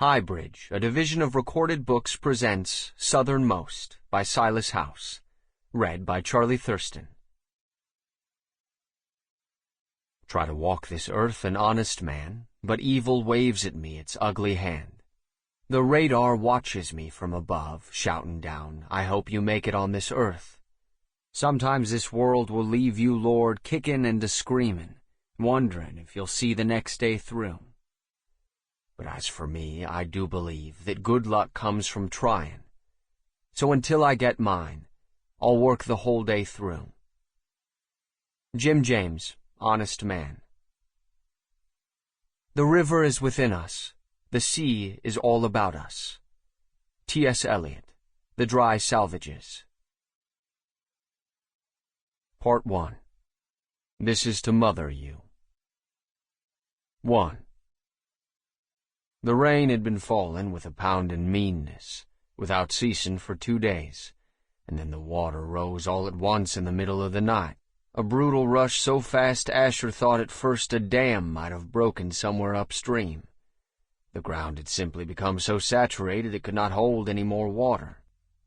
Highbridge, a division of Recorded Books, presents Southernmost by Silas House, read by Charlie Thurston. Try to walk this earth an honest man, but evil waves at me its ugly hand. The radar watches me from above, shouting down, I hope you make it on this earth. Sometimes this world will leave you, Lord, kicking and a-screaming, wondering if you'll see the next day through. But as for me, I do believe that good luck comes from trying. So until I get mine, I'll work the whole day through. Jim James, Honest Man. The river is within us. The sea is all about us. T.S. Eliot, The Dry Salvages. Part 1. This is to mother you. 1. The rain had been falling with a pounding meanness, without ceasing for 2 days, and then the water rose all at once in the middle of the night. A brutal rush so fast Asher thought at first a dam might have broken somewhere upstream. The ground had simply become so saturated it could not hold any more water.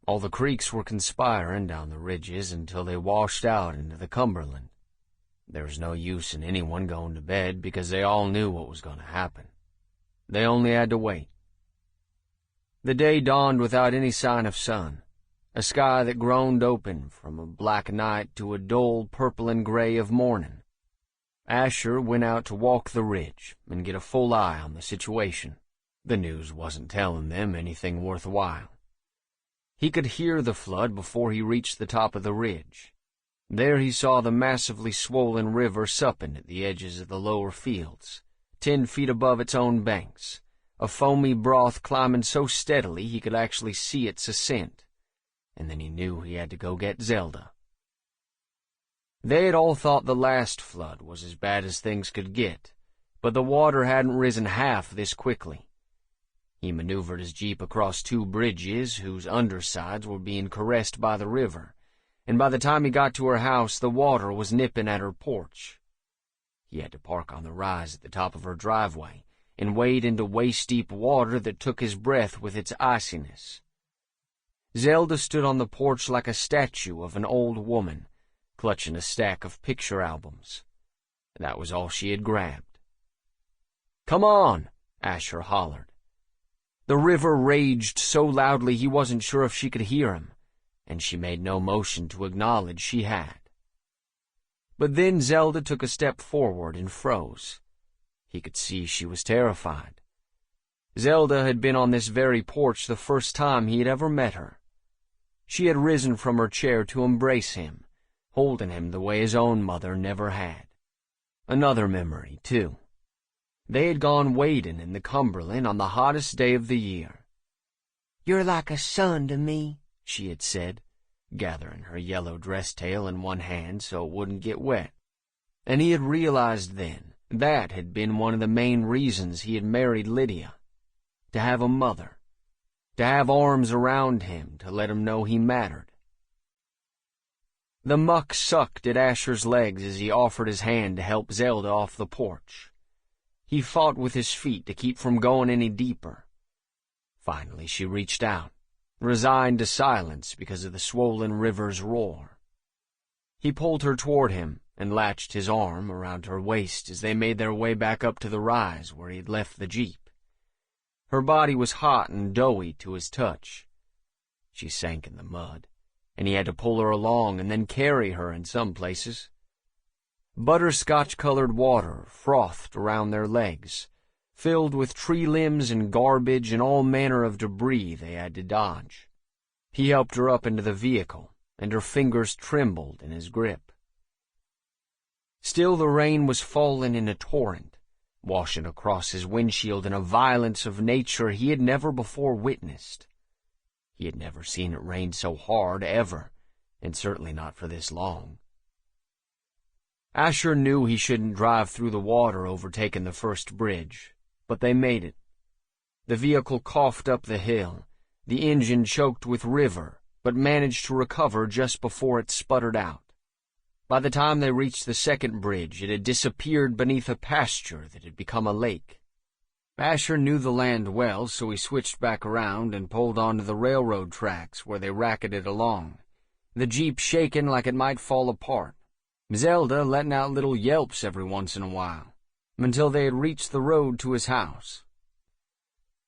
All the creeks were conspiring down the ridges until they washed out into the Cumberland. There was no use in anyone going to bed because they all knew what was going to happen. They only had to wait. The day dawned without any sign of sun, a sky that groaned open from a black night to a dull purple and gray of morning. Asher went out to walk the ridge and get a full eye on the situation. The news wasn't telling them anything worthwhile. He could hear the flood before he reached the top of the ridge. There he saw the massively swollen river supping at the edges of the lower fields, 10 feet above its own banks, a foamy broth climbing so steadily he could actually see its ascent, and then he knew he had to go get Zelda. They had all thought the last flood was as bad as things could get, but the water hadn't risen half this quickly. He maneuvered his jeep across 2 bridges whose undersides were being caressed by the river, and by the time he got to her house the water was nipping at her porch. He had to park on the rise at the top of her driveway and wade into waist-deep water that took his breath with its iciness. Zelda stood on the porch like a statue of an old woman, clutching a stack of picture albums. That was all she had grabbed. "Come on!" Asher hollered. The river raged so loudly he wasn't sure if she could hear him, and she made no motion to acknowledge she had. But then Zelda took a step forward and froze. He could see she was terrified. Zelda had been on this very porch the first time he had ever met her. She had risen from her chair to embrace him, holding him the way his own mother never had. Another memory, too. They had gone wading in the Cumberland on the hottest day of the year. "You're like a son to me," she had said, gathering her yellow dress tail in one hand so it wouldn't get wet. And he had realized then that had been one of the main reasons he had married Lydia. To have a mother. To have arms around him to let him know he mattered. The muck sucked at Asher's legs as he offered his hand to help Zelda off the porch. He fought with his feet to keep from going any deeper. Finally she reached out, resigned to silence because of the swollen river's roar. He pulled her toward him and latched his arm around her waist as they made their way back up to the rise where he had left the jeep. Her body was hot and doughy to his touch. She sank in the mud, and he had to pull her along and then carry her in some places. Butterscotch-colored water frothed around their legs, filled with tree limbs and garbage and all manner of debris they had to dodge. He helped her up into the vehicle, and her fingers trembled in his grip. Still the rain was falling in a torrent, washing across his windshield in a violence of nature he had never before witnessed. He had never seen it rain so hard, ever, and certainly not for this long. Asher knew he shouldn't drive through the water overtaking the first bridge, but they made it. The vehicle coughed up the hill, the engine choked with river, but managed to recover just before it sputtered out. By the time they reached the second bridge, it had disappeared beneath a pasture that had become a lake. Asher knew the land well, so he switched back around and pulled onto the railroad tracks where they racketed along, the Jeep shaking like it might fall apart, Zelda letting out little yelps every once in a while, until they had reached the road to his house.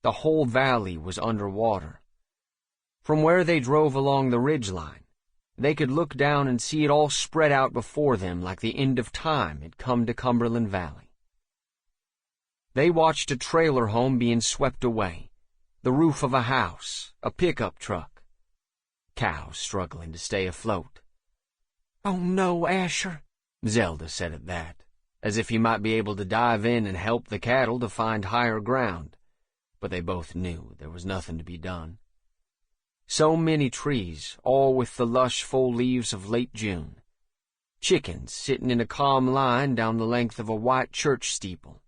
The whole valley was underwater. From where they drove along the ridgeline, they could look down and see it all spread out before them like the end of time had come to Cumberland Valley. They watched a trailer home being swept away, the roof of a house, a pickup truck, cows struggling to stay afloat. "Oh no, Asher," Zelda said at that, as if he might be able to dive in and help the cattle to find higher ground, but they both knew there was nothing to be done. So many trees, all with the lush full leaves of late June. Chickens sitting in a calm line down the length of a white church steeple.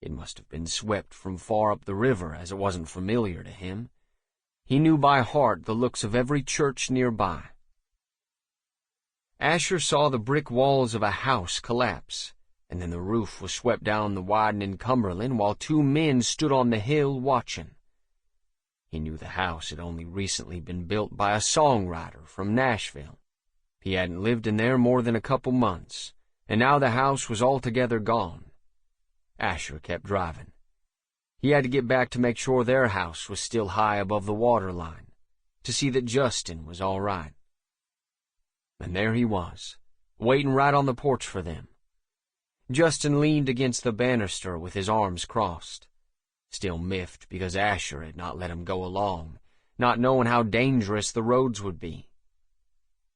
It must have been swept from far up the river, as it wasn't familiar to him. He knew by heart the looks of every church nearby. Asher saw the brick walls of a house collapse, and then the roof was swept down the widening Cumberland while two men stood on the hill watching. He knew the house had only recently been built by a songwriter from Nashville. He hadn't lived in there more than a couple months, and now the house was altogether gone. Asher kept driving. He had to get back to make sure their house was still high above the water line, to see that Justin was all right. And there he was, waiting right on the porch for them. Justin leaned against the banister with his arms crossed, still miffed because Asher had not let him go along, not knowing how dangerous the roads would be.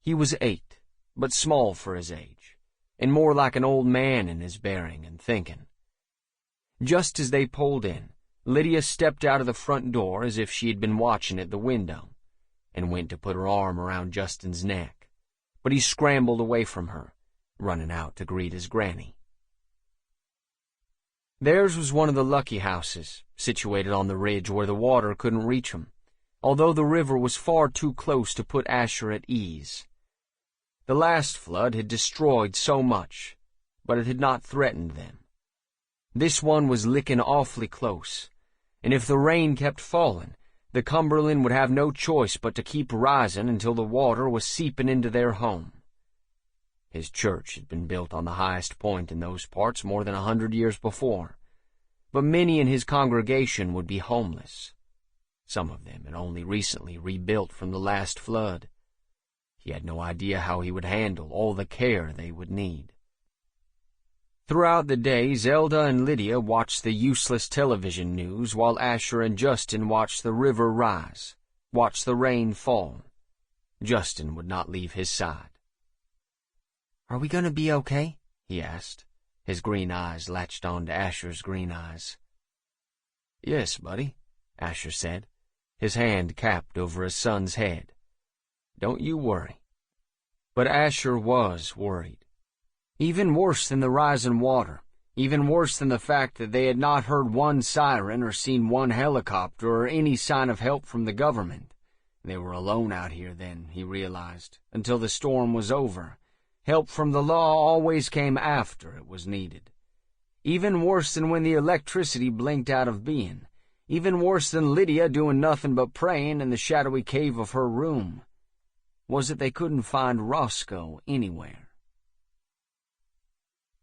He was 8, but small for his age, and more like an old man in his bearing and thinking. Just as they pulled in, Lydia stepped out of the front door as if she had been watching at the window, and went to put her arm around Justin's neck, but he scrambled away from her, running out to greet his granny. Theirs was one of the lucky houses, situated on the ridge where the water couldn't reach them, although the river was far too close to put Asher at ease. The last flood had destroyed so much, but it had not threatened them. This one was licking awfully close, and if the rain kept falling, the Cumberland would have no choice but to keep rising until the water was seeping into their home. His church had been built on the highest point in those parts more than 100 years before, but many in his congregation would be homeless. Some of them had only recently rebuilt from the last flood. He had no idea how he would handle all the care they would need. Throughout the day, Zelda and Lydia watched the useless television news while Asher and Justin watched the river rise, watched the rain fall. Justin would not leave his side. "Are we going to be okay?" he asked, his green eyes latched on to Asher's green eyes. "Yes, buddy," Asher said, his hand capped over his son's head. "Don't you worry." But Asher was worried. Even worse than the rising water, even worse than the fact that they had not heard one siren or seen one helicopter or any sign of help from the government. They were alone out here then, he realized, until the storm was over. Help from the law always came after it was needed. Even worse than when the electricity blinked out of being. Even worse than Lydia doing nothing but praying in the shadowy cave of her room. Was it they couldn't find Roscoe anywhere?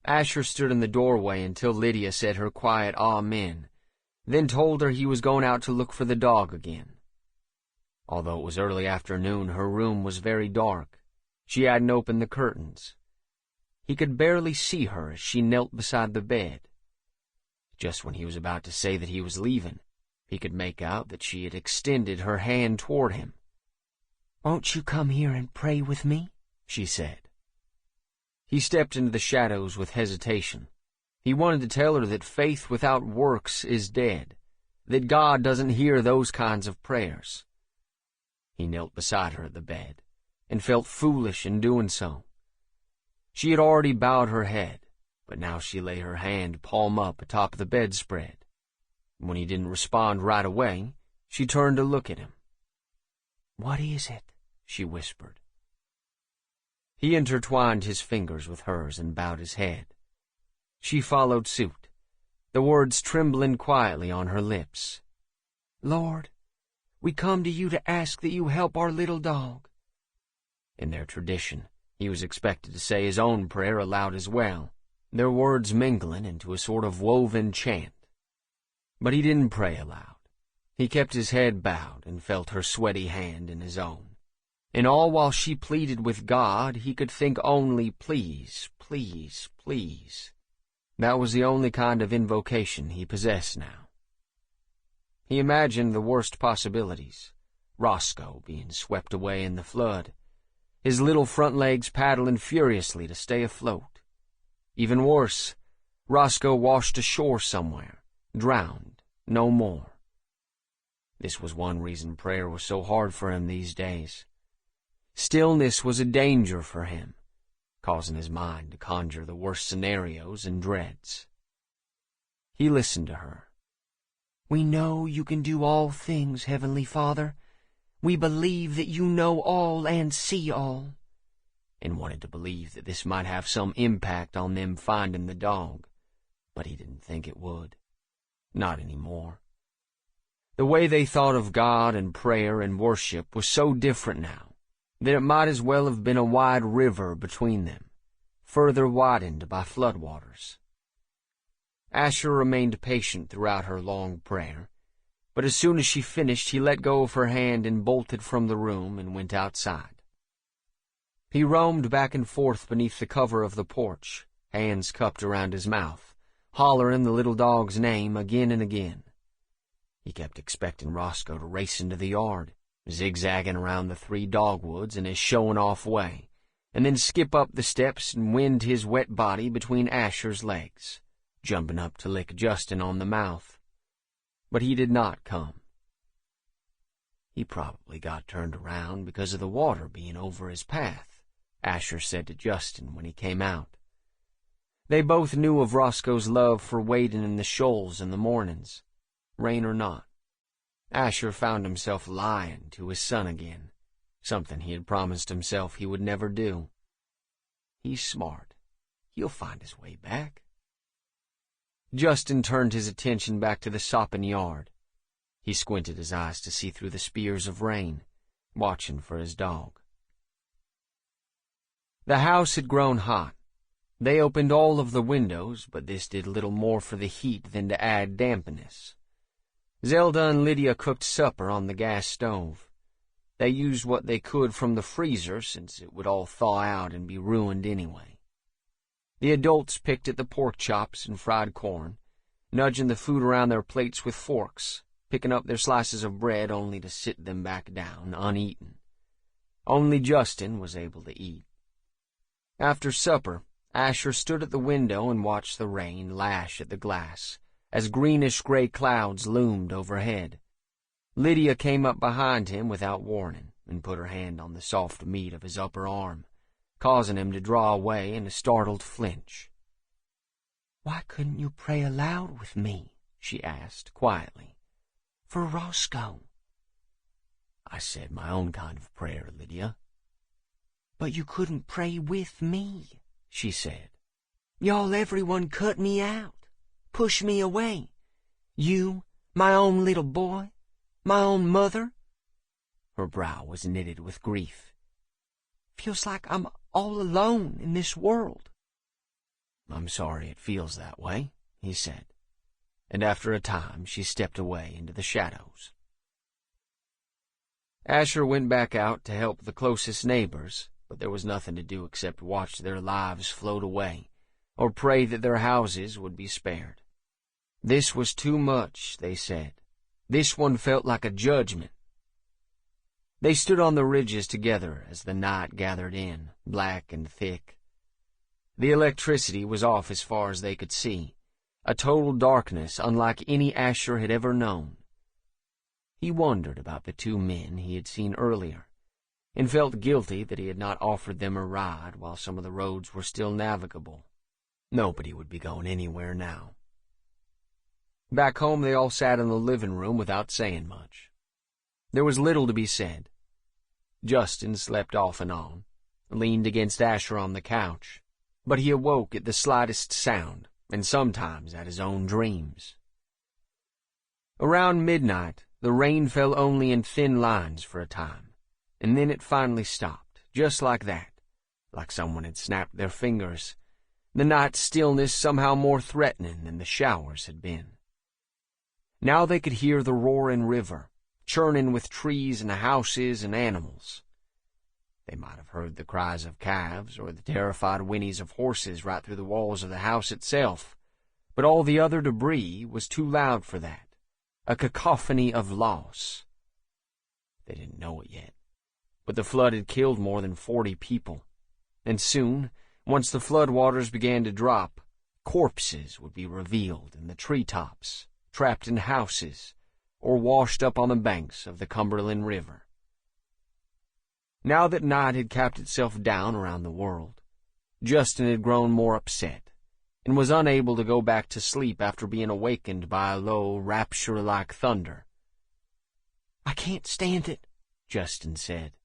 Asher stood in the doorway until Lydia said her quiet amen, then told her he was going out to look for the dog again. Although it was early afternoon, her room was very dark. She hadn't opened the curtains. He could barely see her as she knelt beside the bed. Just when he was about to say that he was leaving, he could make out that she had extended her hand toward him. "Won't you come here and pray with me?" she said. He stepped into the shadows with hesitation. He wanted to tell her that faith without works is dead, that God doesn't hear those kinds of prayers. He knelt beside her at the bed, and felt foolish in doing so. She had already bowed her head, but now she lay her hand palm up atop of the bedspread. When he didn't respond right away, she turned to look at him. "What is it?" she whispered. He intertwined his fingers with hers and bowed his head. She followed suit. the words trembling quietly on her lips. "Lord, we come to you to ask that you help our little dog." In their tradition, he was expected to say his own prayer aloud as well, their words mingling into a sort of woven chant. But he didn't pray aloud. He kept his head bowed and felt her sweaty hand in his own. And all while she pleaded with God, he could think only, "Please, please, please." That was the only kind of invocation he possessed now. He imagined the worst possibilities. Roscoe being swept away in the flood, his little front legs paddling furiously to stay afloat. Even worse, Roscoe washed ashore somewhere, drowned, no more. This was one reason prayer was so hard for him these days. Stillness was a danger for him, causing his mind to conjure the worst scenarios and dreads. He listened to her. "We know you can do all things, Heavenly Father. We believe that you know all and see all," and wanted to believe that this might have some impact on them finding the dog, but he didn't think it would. Not anymore. The way they thought of God and prayer and worship was so different now that it might as well have been a wide river between them, further widened by floodwaters. Asher remained patient throughout her long prayer, but as soon as she finished, he let go of her hand and bolted from the room and went outside. He roamed back and forth beneath the cover of the porch, hands cupped around his mouth, hollering the little dog's name again and again. He kept expecting Roscoe to race into the yard, zigzagging around the 3 dogwoods in his showing-off way, and then skip up the steps and wind his wet body between Asher's legs, jumping up to lick Justin on the mouth. But he did not come. He probably got turned around because of the water being over his path, Asher said to Justin when he came out. They both knew of Roscoe's love for wading in the shoals in the mornings, rain or not. Asher found himself lying to his son again, something he had promised himself he would never do. He's smart. He'll find his way back. Justin turned his attention back to the sopping yard. He squinted his eyes to see through the spears of rain, watching for his dog. The house had grown hot. They opened all of the windows, but this did little more for the heat than to add dampness. Zelda and Lydia cooked supper on the gas stove. They used what they could from the freezer, since it would all thaw out and be ruined anyway. The adults picked at the pork chops and fried corn, nudging the food around their plates with forks, picking up their slices of bread only to sit them back down, uneaten. Only Justin was able to eat. After supper, Asher stood at the window and watched the rain lash at the glass as greenish-gray clouds loomed overhead. Lydia came up behind him without warning and put her hand on the soft meat of his upper arm, causing him to draw away in a startled flinch. "Why couldn't you pray aloud with me?" she asked quietly. "For Roscoe." "I said my own kind of prayer, Lydia." "But you couldn't pray with me," she said. "Y'all everyone cut me out, push me away. You, my own little boy, my own mother." Her brow was knitted with grief. "Feels like I'm all alone in this world." "I'm sorry it feels that way," he said, and after a time she stepped away into the shadows. Asher went back out to help the closest neighbors, but there was nothing to do except watch their lives float away, or pray that their houses would be spared. This was too much, they said. This one felt like a judgment. They stood on the ridges together as the night gathered in, black and thick. The electricity was off as far as they could see, a total darkness unlike any Asher had ever known. He wondered about the 2 men he had seen earlier, and felt guilty that he had not offered them a ride while some of the roads were still navigable. Nobody would be going anywhere now. Back home they all sat in the living room without saying much. There was little to be said. Justin slept off and on, leaned against Asher on the couch, but he awoke at the slightest sound, and sometimes at his own dreams. Around midnight, the rain fell only in thin lines for a time, and then it finally stopped, just like that, like someone had snapped their fingers, the night's stillness somehow more threatening than the showers had been. Now they could hear the roaring river, churning with trees and houses and animals. They might have heard the cries of calves or the terrified whinnies of horses right through the walls of the house itself, but all the other debris was too loud for that, a cacophony of loss. They didn't know it yet, but the flood had killed more than 40 people, and soon, once the floodwaters began to drop, corpses would be revealed in the treetops, trapped in houses, or washed up on the banks of the Cumberland River. Now that night had capped itself down around the world, Justin had grown more upset, and was unable to go back to sleep after being awakened by a low, rapture-like thunder. "I can't stand it," Justin said.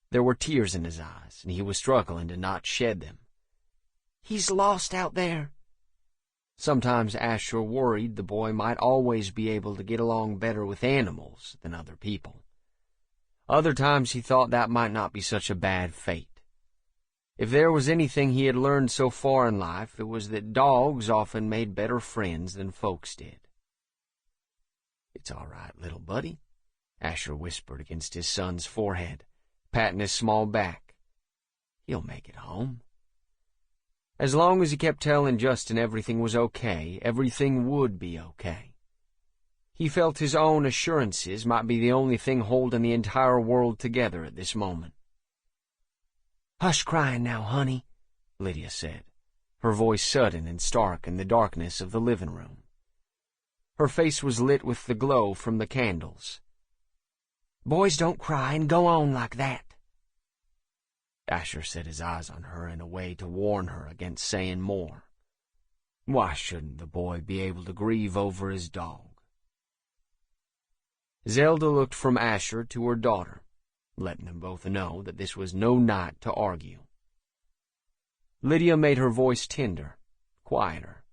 There were tears in his eyes, and he was struggling to not shed them. "He's lost out there." Sometimes Asher worried the boy might always be able to get along better with animals than other people. Other times he thought that might not be such a bad fate. If there was anything he had learned so far in life, it was that dogs often made better friends than folks did. "It's all right, little buddy," Asher whispered against his son's forehead, patting his small back. "He'll make it home." As long as he kept telling Justin everything was okay, everything would be okay. He felt his own assurances might be the only thing holding the entire world together at this moment. "Hush crying now, honey," Lydia said, her voice sudden and stark in the darkness of the living room. Her face was lit with the glow from the candles. "Boys don't cry and go on like that." Asher set his eyes on her in a way to warn her against saying more. Why shouldn't the boy be able to grieve over his dog? Zelda looked from Asher to her daughter, letting them both know that this was no night to argue. Lydia made her voice tender, quieter.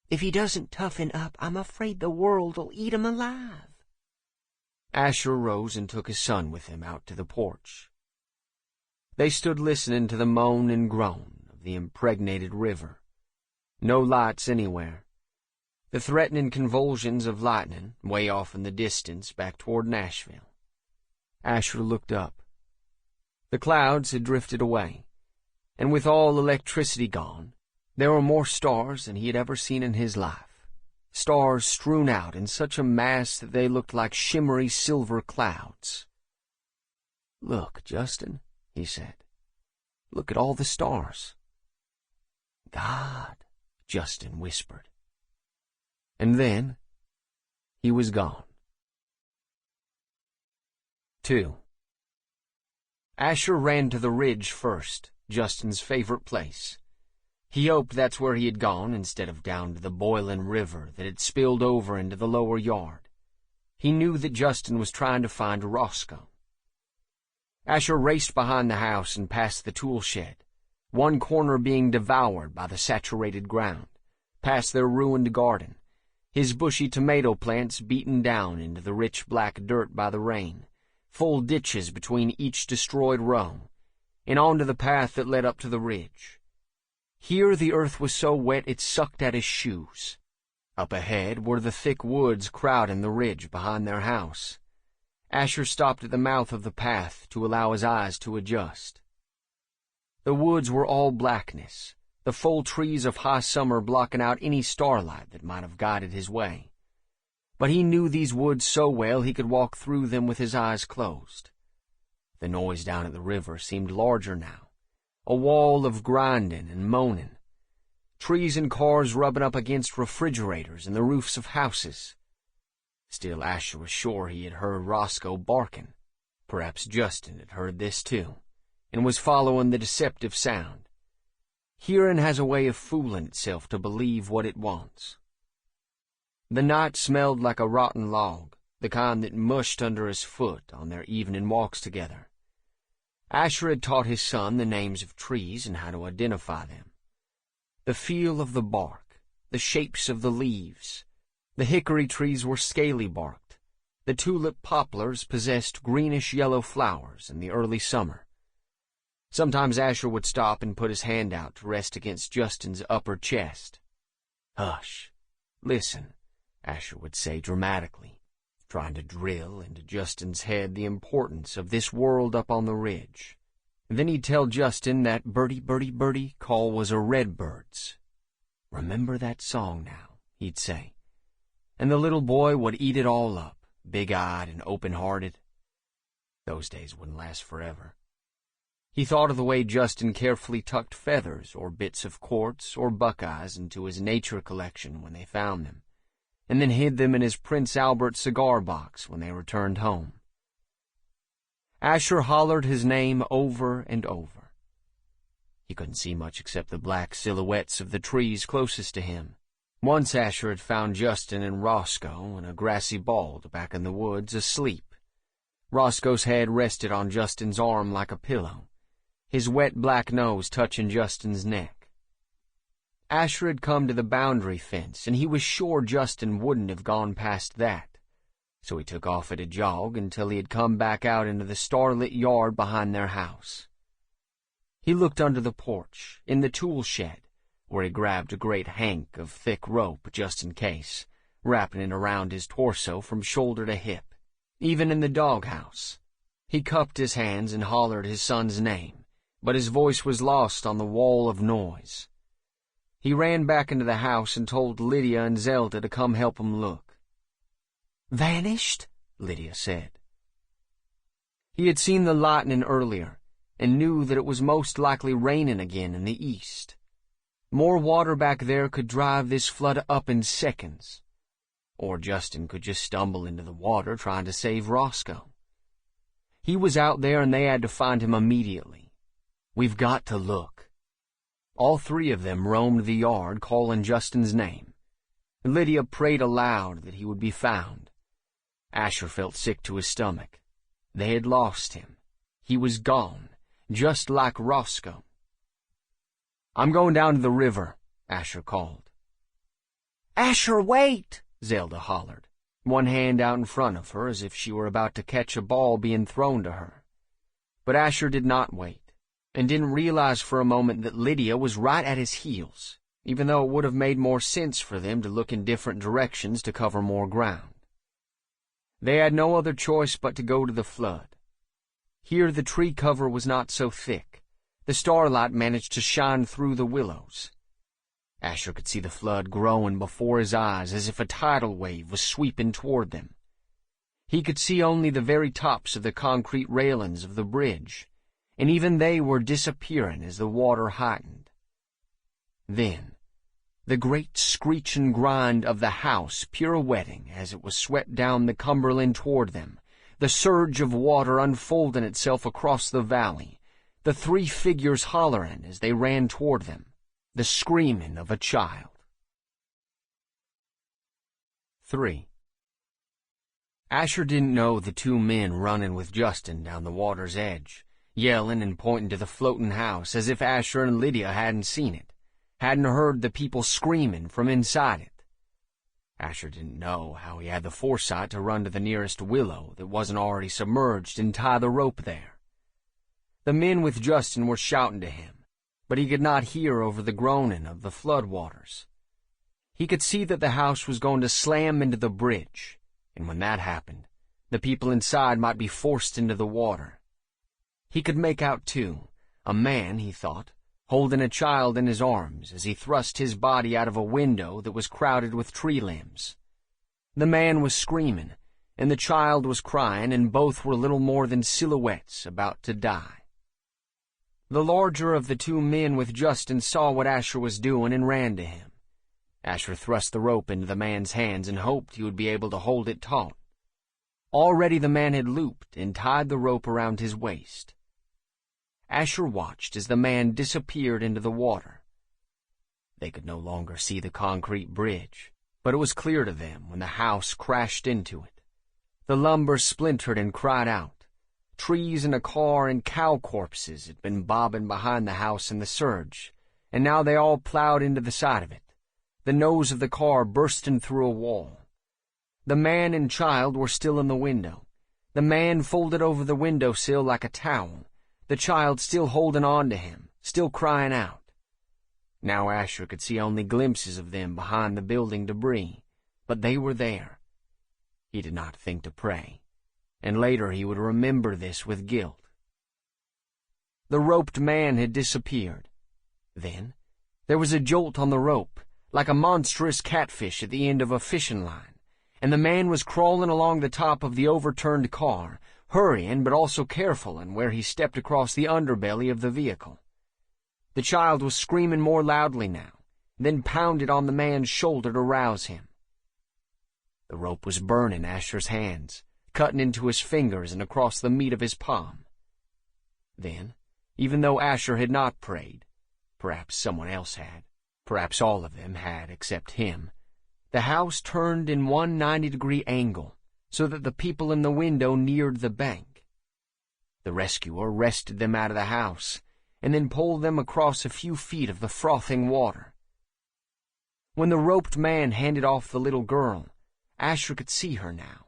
"If he doesn't toughen up, I'm afraid the world'll eat him alive." Asher rose and took his son with him out to the porch. They stood listening to the moan and groan of the impregnated river. No lights anywhere. The threatening convulsions of lightning way off in the distance back toward Nashville. Asher looked up. The clouds had drifted away, and with all electricity gone, there were more stars than he had ever seen in his life. Stars strewn out in such a mass that they looked like shimmery silver clouds. "Look, Justin," he said. "Look at all the stars." "God," Justin whispered. And then he was gone. 2. Asher ran to the ridge first, Justin's favorite place. He hoped that's where he had gone instead of down to the boiling river that had spilled over into the lower yard. He knew that Justin was trying to find Roscoe. Asher raced behind the house and past the tool shed, one corner being devoured by the saturated ground, past their ruined garden, his bushy tomato plants beaten down into the rich black dirt by the rain, full ditches between each destroyed row, and onto the path that led up to the ridge. Here the earth was so wet it sucked at his shoes. Up ahead were the thick woods crowding the ridge behind their house. Asher stopped at the mouth of the path to allow his eyes to adjust. The woods were all blackness, the full trees of high summer blocking out any starlight that might have guided his way. But he knew these woods so well he could walk through them with his eyes closed. The noise down at the river seemed larger now, a wall of grinding and moaning, trees and cars rubbing up against refrigerators and the roofs of houses. Still, Asher was sure he had heard Roscoe barking. Perhaps Justin had heard this too, and was following the deceptive sound. Hearing has a way of fooling itself to believe what it wants. The night smelled like a rotten log, the kind that mushed under his foot on their evening walks together. Asher had taught his son the names of trees and how to identify them. The feel of the bark, the shapes of the leaves. The hickory trees were scaly-barked. The tulip poplars possessed greenish-yellow flowers in the early summer. Sometimes Asher would stop and put his hand out to rest against Justin's upper chest. "Hush, listen," Asher would say dramatically, trying to drill into Justin's head the importance of this world up on the ridge. Then he'd tell Justin that birdie, birdie, birdie call was a redbird's. "Remember that song now," he'd say. And the little boy would eat it all up, big-eyed and open-hearted. Those days wouldn't last forever. He thought of the way Justin carefully tucked feathers or bits of quartz or buckeyes into his nature collection when they found them, and then hid them in his Prince Albert cigar box when they returned home. Asher hollered his name over and over. He couldn't see much except the black silhouettes of the trees closest to him. Once Asher had found Justin and Roscoe in a grassy bald back in the woods, asleep. Roscoe's head rested on Justin's arm like a pillow, his wet black nose touching Justin's neck. Asher had come to the boundary fence, and he was sure Justin wouldn't have gone past that. So he took off at a jog until he had come back out into the starlit yard behind their house. He looked under the porch, in the tool shed, where he grabbed a great hank of thick rope just in case, wrapping it around his torso from shoulder to hip. Even in the doghouse, he cupped his hands and hollered his son's name, but his voice was lost on the wall of noise. He ran back into the house and told Lydia and Zelda to come help him look. "Vanished?" Lydia said. He had seen the lightning earlier and knew that it was most likely raining again in the east. More water back there could drive this flood up in seconds. Or Justin could just stumble into the water trying to save Roscoe. He was out there and they had to find him immediately. "We've got to look." All three of them roamed the yard calling Justin's name. Lydia prayed aloud that he would be found. Asher felt sick to his stomach. They had lost him. He was gone, just like Roscoe. "I'm going down to the river," Asher called. "Asher, wait!" Zelda hollered, one hand out in front of her as if she were about to catch a ball being thrown to her. But Asher did not wait, and didn't realize for a moment that Lydia was right at his heels, even though it would have made more sense for them to look in different directions to cover more ground. They had no other choice but to go to the flood. Here the tree cover was not so thick. The starlight managed to shine through the willows. Asher could see the flood growing before his eyes as if a tidal wave was sweeping toward them. He could see only the very tops of the concrete railings of the bridge, and even they were disappearing as the water heightened. Then, the great screech and grind of the house pirouetting as it was swept down the Cumberland toward them, the surge of water unfolding itself across the valley, the three figures hollering as they ran toward them, the screaming of a child. 3. Asher didn't know the two men running with Justin down the water's edge, yelling and pointing to the floating house as if Asher and Lydia hadn't seen it, hadn't heard the people screaming from inside it. Asher didn't know how he had the foresight to run to the nearest willow that wasn't already submerged and tie the rope there. The men with Justin were shouting to him, but he could not hear over the groaning of the flood waters. He could see that the house was going to slam into the bridge, and when that happened, the people inside might be forced into the water. He could make out, too, a man, he thought, holding a child in his arms as he thrust his body out of a window that was crowded with tree limbs. The man was screaming, and the child was crying, and both were little more than silhouettes about to die. The larger of the two men with Justin saw what Asher was doing and ran to him. Asher thrust the rope into the man's hands and hoped he would be able to hold it taut. Already the man had looped and tied the rope around his waist. Asher watched as the man disappeared into the water. They could no longer see the concrete bridge, but it was clear to them when the house crashed into it. The lumber splintered and cried out. Trees and a car and cow corpses had been bobbing behind the house in the surge, and now they all plowed into the side of it. the nose of the car bursting through a wall. The man and child were still in the window, the man folded over the windowsill like a towel, the child still holding on to him, still crying out. Now Asher could see only glimpses of them behind the building debris, but they were there. He did not think to pray, and later he would remember this with guilt. The roped man had disappeared. Then there was a jolt on the rope, like a monstrous catfish at the end of a fishing line, and the man was crawling along the top of the overturned car, hurrying but also careful in where he stepped across the underbelly of the vehicle. The child was screaming more loudly now, then pounded on the man's shoulder to rouse him. The rope was burning Asher's hands, cutting into his fingers and across the meat of his palm. Then, even though Asher had not prayed, perhaps someone else had, perhaps all of them had except him, the house turned in one 90-degree angle so that the people in the window neared the bank. The rescuer wrested them out of the house and then pulled them across a few feet of the frothing water. When the roped man handed off the little girl, Asher could see her now.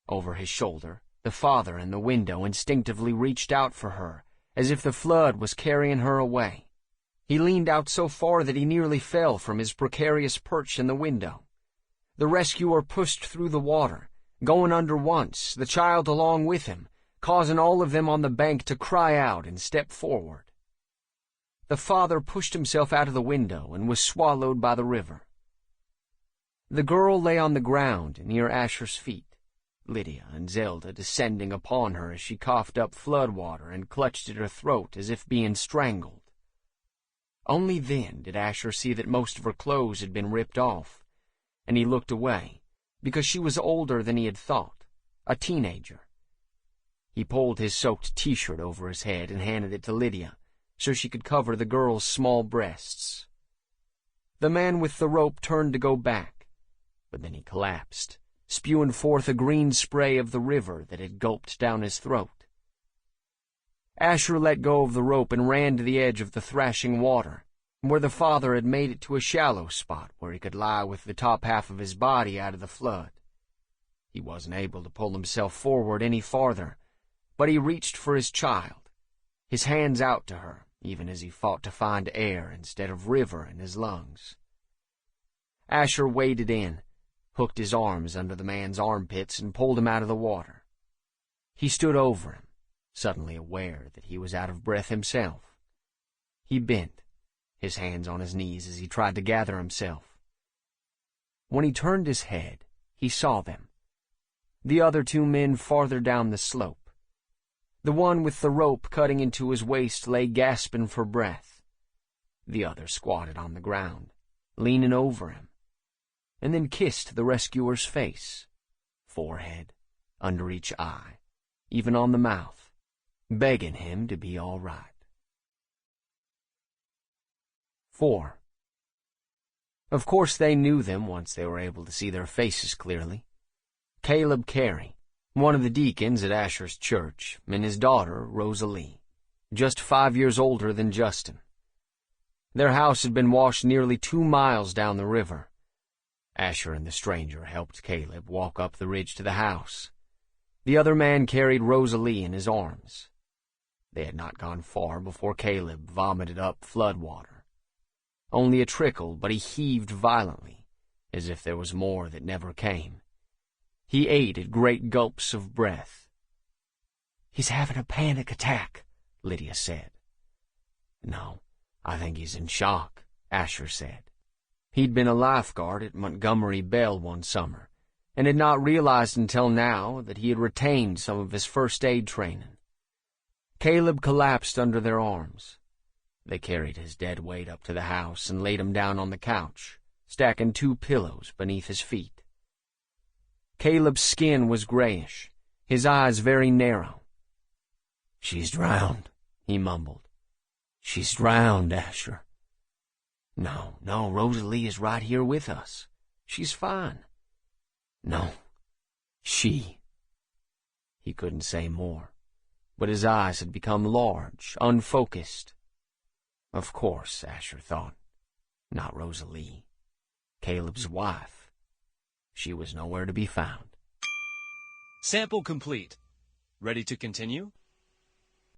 Over his shoulder, the father in the window instinctively reached out for her, as if the flood was carrying her away. He leaned out so far that he nearly fell from his precarious perch in the window. The rescuer pushed through the water, going under once, the child along with him, causing all of them on the bank to cry out and step forward. The father pushed himself out of the window and was swallowed by the river. The girl lay on the ground near Asher's feet, Lydia and Zelda descending upon her as she coughed up flood water and clutched at her throat as if being strangled. Only then did Asher see that most of her clothes had been ripped off, and he looked away, because she was older than he had thought, a teenager. He pulled his soaked t-shirt over his head and handed it to Lydia, so she could cover the girl's small breasts. The man with the rope turned to go back, but then he collapsed, spewing forth a green spray of the river that had gulped down his throat. Asher let go of the rope and ran to the edge of the thrashing water, where the father had made it to a shallow spot where he could lie with the top half of his body out of the flood. He wasn't able to pull himself forward any farther, but he reached for his child, his hands out to her, even as he fought to find air instead of river in his lungs. Asher waded in, hooked his arms under the man's armpits, and pulled him out of the water. He stood over him, suddenly aware that he was out of breath himself. He bent, his hands on his knees as he tried to gather himself. When he turned his head, he saw them. The other two men farther down the slope. The one with the rope cutting into his waist lay gasping for breath. The other squatted on the ground, leaning over him, and then kissed the rescuer's face, forehead, under each eye, even on the mouth, begging him to be all right. 4. Of course they knew them once they were able to see their faces clearly. Caleb Carey, one of the deacons at Asher's church, and his daughter, Rosalie, just 5 years older than Justin. Their house had been washed nearly 2 miles down the river. Asher and the stranger helped Caleb walk up the ridge to the house. The other man carried Rosalie in his arms. They had not gone far before Caleb vomited up flood water. Only a trickle, but he heaved violently, as if there was more that never came. He ate at great gulps of breath. "He's having a panic attack," Lydia said. "No, I think he's in shock," Asher said. He'd been a lifeguard at Montgomery Bell one summer, and had not realized until now that he had retained some of his first aid training. Caleb collapsed under their arms. They carried his dead weight up to the house and laid him down on the couch, stacking 2 pillows beneath his feet. Caleb's skin was grayish, his eyes very narrow. "She's drowned," he mumbled. "She's drowned, Asher." No, Rosalie is right here with us. She's fine." "No, she." He couldn't say more, but his eyes had become large, unfocused. Of course, Asher thought. Not Rosalie. Caleb's wife. She was nowhere to be found. Sample complete. Ready to continue?